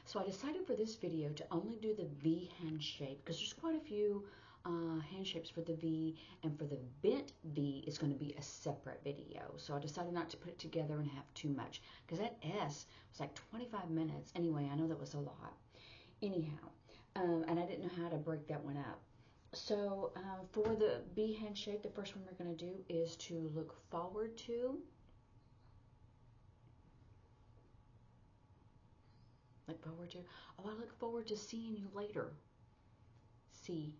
so I decided for this video to only do the V hand shape because there's quite a few hand shapes for the V, and for the bent V it's going to be a separate video. So I decided not to put it together and have too much because that S was like 25 minutes. Anyway, I know that was a lot. Anyhow, and I didn't know how to break that one up. So for the B hand shape, the first one we're going to do is to look forward to. Look forward to. Oh, I look forward to seeing you later. See.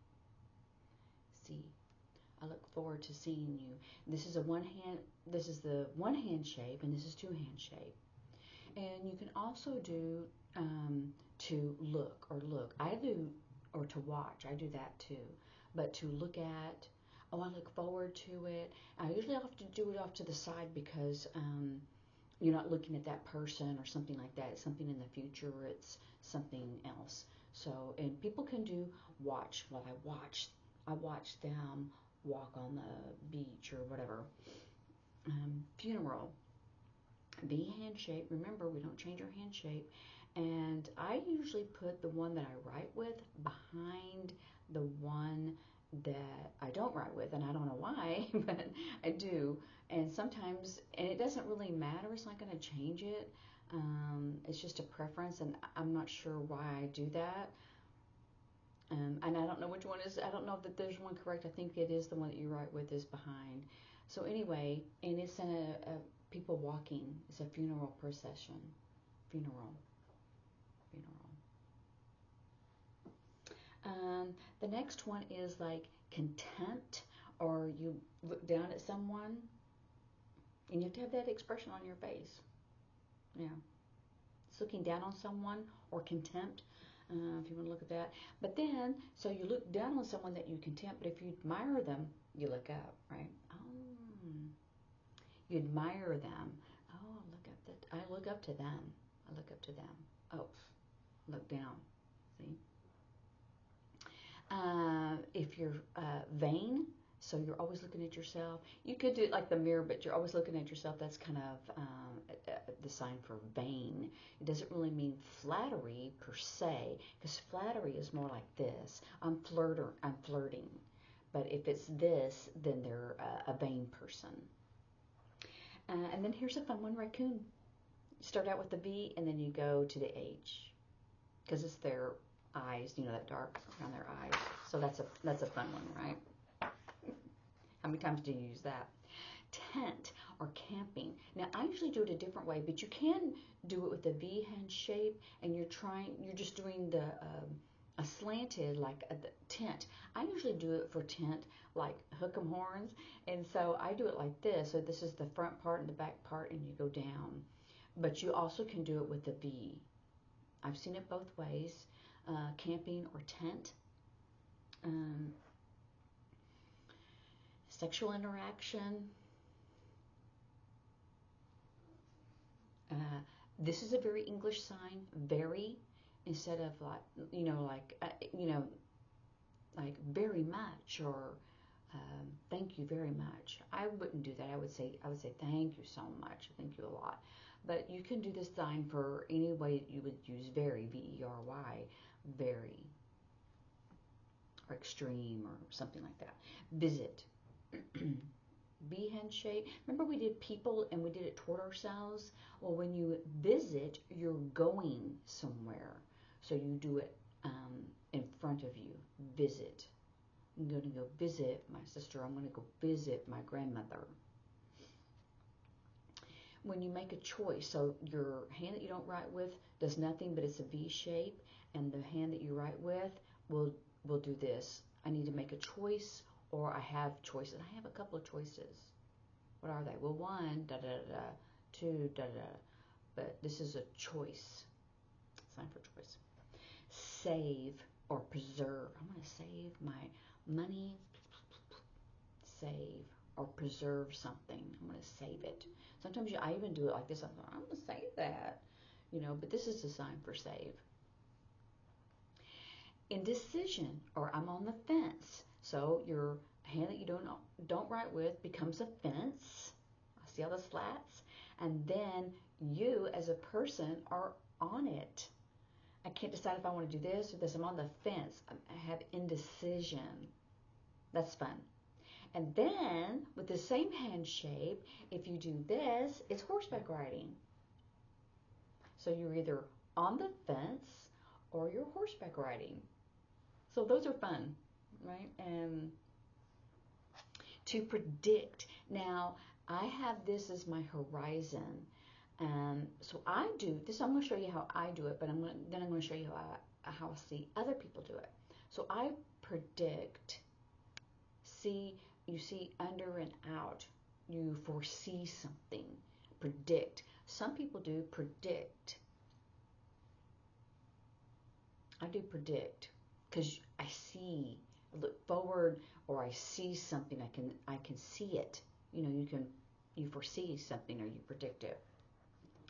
I look forward to seeing you. This is a one hand. This is the one hand shape, and this is two hand shape. And you can also do to look or look. I do, or to watch. I do that too. But to look at. Oh, I look forward to it. I usually have to do it off to the side because you're not looking at that person or something like that. It's something in the future. It's something else. So, and people can do watch. Well, I watch them walk on the beach or whatever. Funeral. B hand shape. Remember, we don't change our hand shape. And I usually put the one that I write with behind the one that I don't write with, and I don't know why, but I do. And sometimes, and it doesn't really matter, it's not going to change it. It's just a preference, and I'm not sure why I do that. And I don't know which one is, I don't know that there's one correct. I think it is the one that you write with is behind. So anyway, and it's in a people walking. It's a funeral procession. Funeral. The next one is like contempt, or you look down at someone and you have to have that expression on your face. Yeah. It's looking down on someone, or contempt, if you want to look at that. But then, so you look down on someone that you contempt, but if you admire them, you look up, right? Oh. You admire them. Oh, I look up to them. I look up to them. Oh, look down. See? If you're vain, so you're always looking at yourself. You could do it like the mirror, but you're always looking at yourself. That's kind of the sign for vain. It doesn't really mean flattery per se, because flattery is more like this. I'm flirting. But if it's this, then they're a vain person. And then here's a fun one, raccoon. You start out with the V, and then you go to the H, because it's their eyes, you know, that dark around their eyes. So that's a fun one, right? How many times do you use that? Tent or camping. Now I usually do it a different way, but you can do it with the V hand shape, and you're just doing the a slanted like a tent. I usually do it for tent like hook 'em horns, and so I do it like this. So this is the front part and the back part, and you go down. But you also can do it with the V. I've seen it both ways. Camping or tent. Sexual interaction. This is a very English sign. Very, instead of like, like very much, or thank you very much. I wouldn't do that. I would say thank you so much. Thank you a lot. But you can do this sign for any way that you would use very, V-E-R-Y, very, or extreme, or something like that. Visit. B hand shape. Remember we did people and we did it toward ourselves? Well, when you visit, you're going somewhere. So you do it in front of you. Visit. I'm going to go visit my sister. I'm going to go visit my grandmother. When you make a choice, so your hand that you don't write with does nothing, but it's a V shape, and the hand that you write with will do this. I need to make a choice, or I have choices. I have a couple of choices. What are they? Well, one, da-da-da-da, two, da-da-da. But this is a choice. Sign for choice. Save or preserve. I'm going to save my money. Save or preserve something. I'm going to save it. Sometimes I even do it like this. I'm going to save that. But this is a sign for save. Indecision, or I'm on the fence. So your hand that you don't write with becomes a fence. See all the slats? And then you as a person are on it. I can't decide if I want to do this or this. I'm on the fence. I have indecision. That's fun. And then with the same hand shape, if you do this, it's horseback riding. So you're either on the fence or you're horseback riding. So those are fun, right? And to predict. Now, I have this as my horizon. So I do this. I'm going to show you how I do it, but I'm going to show you how I see other people do it. So I predict. You see under and out. You foresee something. Predict. Some people do predict. I do predict because I look forward, or I see something. I can see it. You foresee something or you predict it.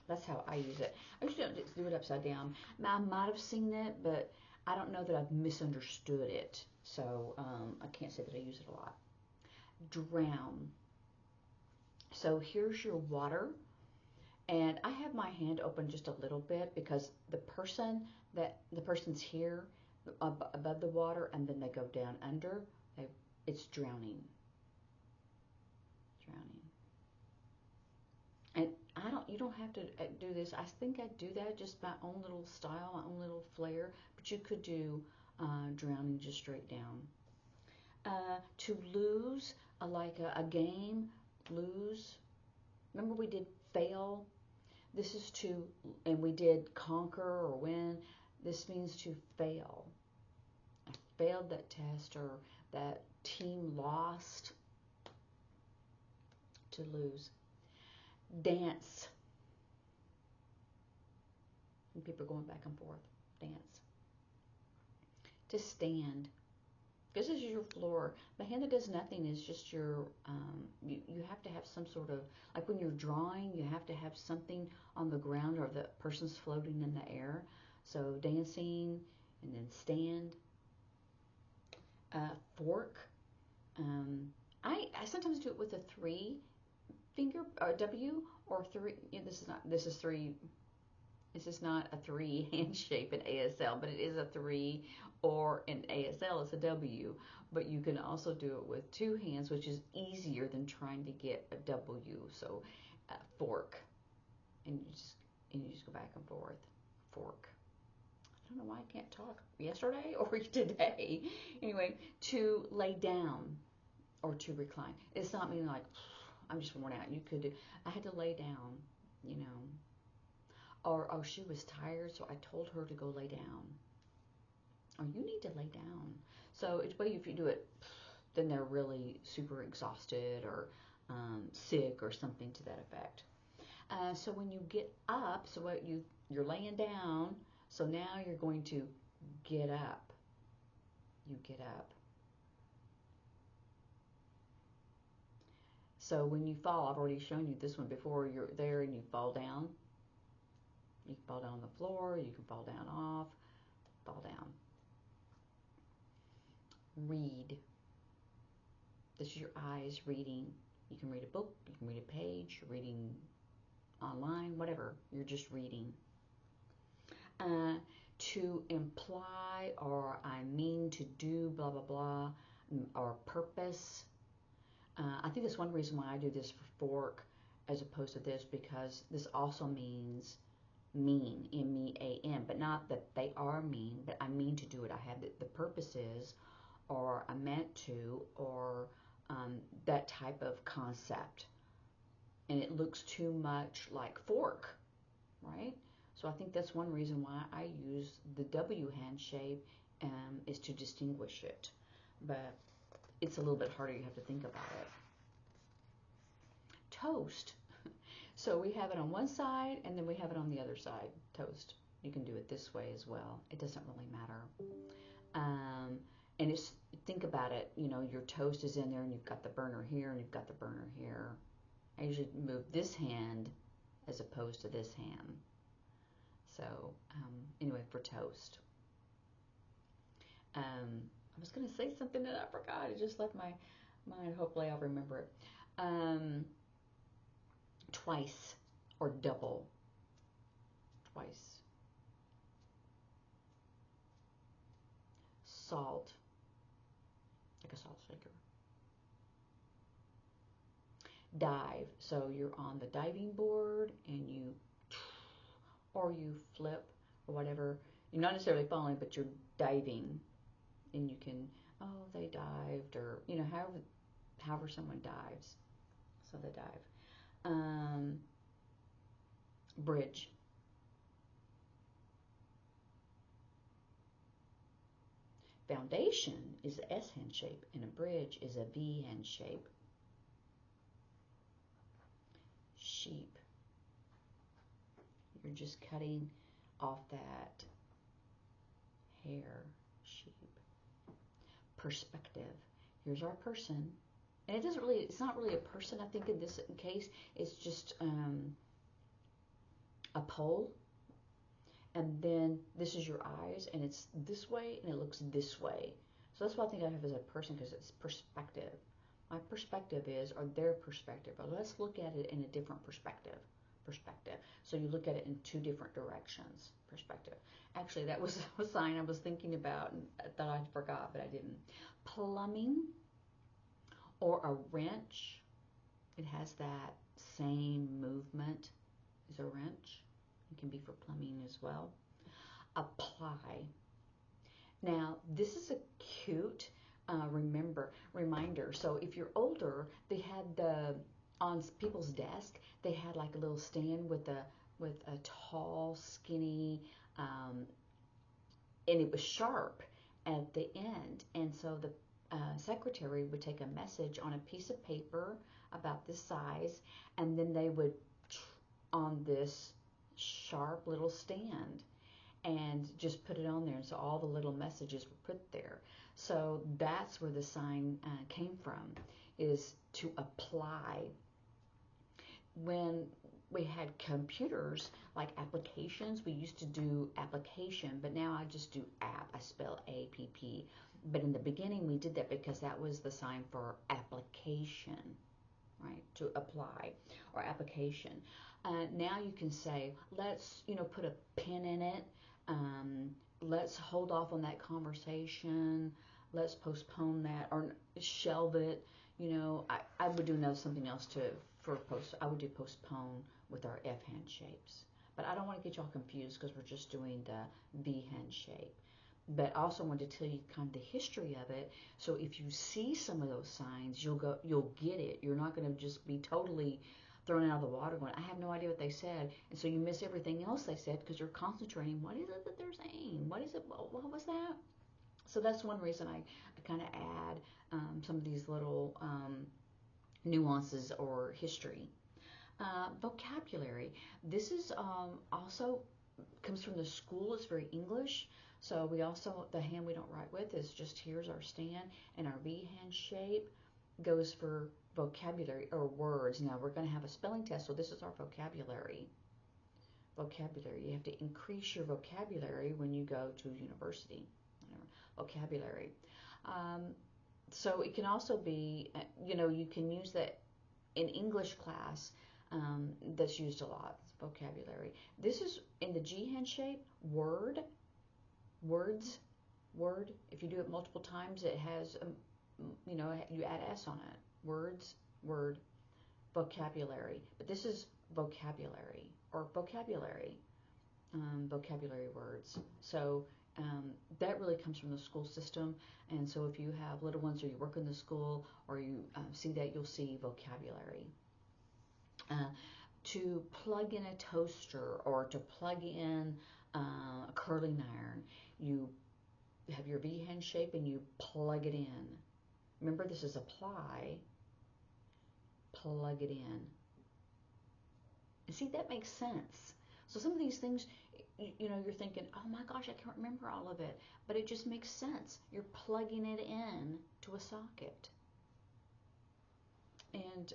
That's how I use it. I usually don't just do it upside down. I might have seen it, but I don't know that I've misunderstood it. So I can't say that I use it a lot. Drown. So here's your water. And I have my hand open just a little bit because the person's here above the water, and then they go down under. It's drowning. And you don't have to do this. I think I do that just my own little style, my own little flair. But you could do drowning just straight down. To lose, like a game, lose. Remember we did fail? This is and we did conquer or win. This means to fail. I failed that test, or that team lost. To lose. Dance. And people are going back and forth. Dance. To stand. This is your floor. The hand that does nothing is just your, you have to have some sort of, like when you're drawing, you have to have something on the ground, or the person's floating in the air. So dancing, and then stand. Fork. I sometimes do it with a 3-finger, W, or 3. This is not a 3 hand shape in ASL, but it is a 3, or in ASL it's a W. But you can also do it with 2 hands, which is easier than trying to get a W. So fork, and you just go back and forth. Fork. I don't know why I can't talk. Yesterday or today. Anyway, to lay down or to recline. It's not meaning like I'm just worn out. You could do. I had to lay down. Or, oh, she was tired, so I told her to go lay down. Or you need to lay down. So it's way if you do it, then they're really super exhausted or sick or something to that effect. So when you get up, so what you're laying down, so now you're going to get up. You get up. So when you fall, I've already shown you this one before. You're there and you fall down. You can fall down on the floor, you can fall down off, fall down. Read. This is your eyes reading. You can read a book, you can read a page, you're reading online, whatever. You're just reading. To imply, or I mean to do, blah, blah, blah, or purpose. I think that's one reason why I do this for fork as opposed to this, because this also means mean, M-E-A-N, but not that they are mean, but I mean to do it. I have the purposes, or I meant to, or that type of concept. And it looks too much like fork, right? So I think that's one reason why I use the W hand shape, is to distinguish it. But it's a little bit harder. You have to think about it. Toast. So we have it on one side, and then we have it on the other side, toast. You can do it this way as well. It doesn't really matter. And think about it, your toast is in there, and you've got the burner here, and you've got the burner here. I usually move this hand as opposed to this hand. So anyway, for toast. I was going to say something that I forgot. It just left my mind. Hopefully I'll remember it. Twice, or double. Twice. salt, like a salt shaker. Dive, so you're on the diving board and you, or you flip or whatever. You're not necessarily falling, but you're diving, and you can, oh, they dived, or however someone dives, so they dive. Bridge. Foundation is a S hand shape, and a bridge is a V hand shape. Sheep. You're just cutting off that hair. Sheep. Perspective. Here's our person. And it's not really a person, I think, in this case. It's just a pole. And then this is your eyes, and it's this way, and it looks this way. So that's what I think I have as a person, because it's perspective. My perspective is, or their perspective, but let's look at it in a different perspective. So you look at it in two different directions. Perspective. Actually, that was a sign I was thinking about, and I thought I forgot, but I didn't. Plumbing, or a wrench. It has that same movement as a wrench. It can be for plumbing as well. Apply. Now, this is a cute reminder. So if you're older, they had on people's desk, they had like a little stand with a tall, skinny, and it was sharp at the end. And so the secretary would take a message on a piece of paper about this size, and then they would on this sharp little stand and just put it on there, and so all the little messages were put there. So that's where the sign came from, is to apply. When we had computers, like applications, we used to do application, but now I just do app. I spell A-P-P. But in the beginning, we did that because that was the sign for application, right? To apply, or application. Now you can say, let's, put a pin in it. Let's hold off on that conversation. Let's postpone that, or shelve it. I would do something else I would do postpone with our F hand shapes. But I don't want to get y'all confused, because we're just doing the V hand shape. But I also wanted to tell you kind of the history of it. So if you see some of those signs, you'll get it. You're not going to just be totally thrown out of the water going, I have no idea what they said. And so you miss everything else they said, because you're concentrating. What is it that they're saying? What is it? What was that? So that's one reason I kind of add some of these little nuances or history. Vocabulary. This is also comes from the school. It's very English. So we also, the hand we don't write with is just, here's our stand, and our V hand shape goes for vocabulary or words. Now we're going to have a spelling test, so this is our vocabulary. Vocabulary. You have to increase your vocabulary when you go to university. Vocabulary. So it can also be, you can use that in English class. That's used a lot. It's vocabulary. This is in the G hand shape. Word. Words. Word. If you do it multiple times, it has, you add S on it. Words. Word. Vocabulary. But this is vocabulary, or vocabulary. Vocabulary words. So that really comes from the school system. And so if you have little ones, or you work in the school, or you see that, you'll see vocabulary. To plug in a toaster, or to plug in a curling iron, you have your V hand shape and you plug it in. Remember, this is apply. Plug it in. And see, that makes sense. So some of these things, you're thinking, oh my gosh, I can't remember all of it. But it just makes sense. You're plugging it in to a socket. And,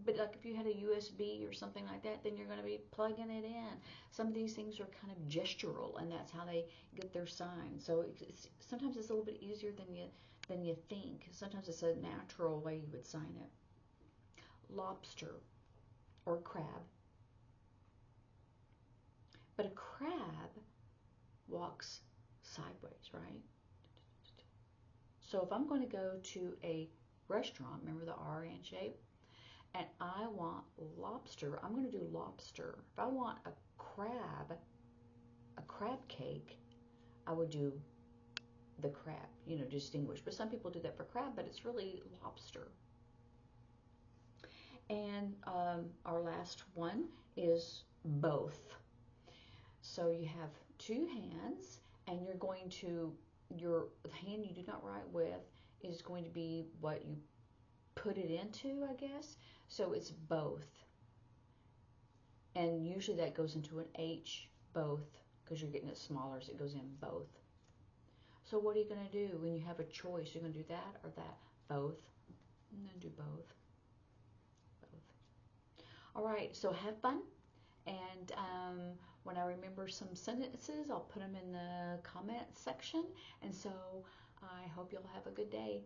but like if you had a USB or something like that, then you're going to be plugging it in. Some of these things are kind of gestural, and that's how they get their sign. So sometimes it's a little bit easier than you think. Sometimes it's a natural way you would sign it. Lobster, or crab. But a crab walks sideways, right? So if I'm going to go to a restaurant, remember the R hand shape, and I want lobster, I'm going to do lobster. If I want a crab cake, I would do the crab, distinguish. But some people do that for crab, but it's really lobster. And our last one is both. So you have two hands, and you're going to, your hand you do not write with is going to be what you put it into, I guess. So it's both. And usually that goes into an H, both, because you're getting it smaller, so it goes in both. So what are you going to do when you have a choice? You're going to do that or that? Both. I'm going to do both. Both. All right, so have fun. And when I remember some sentences, I'll put them in the comment section. And so I hope you'll have a good day.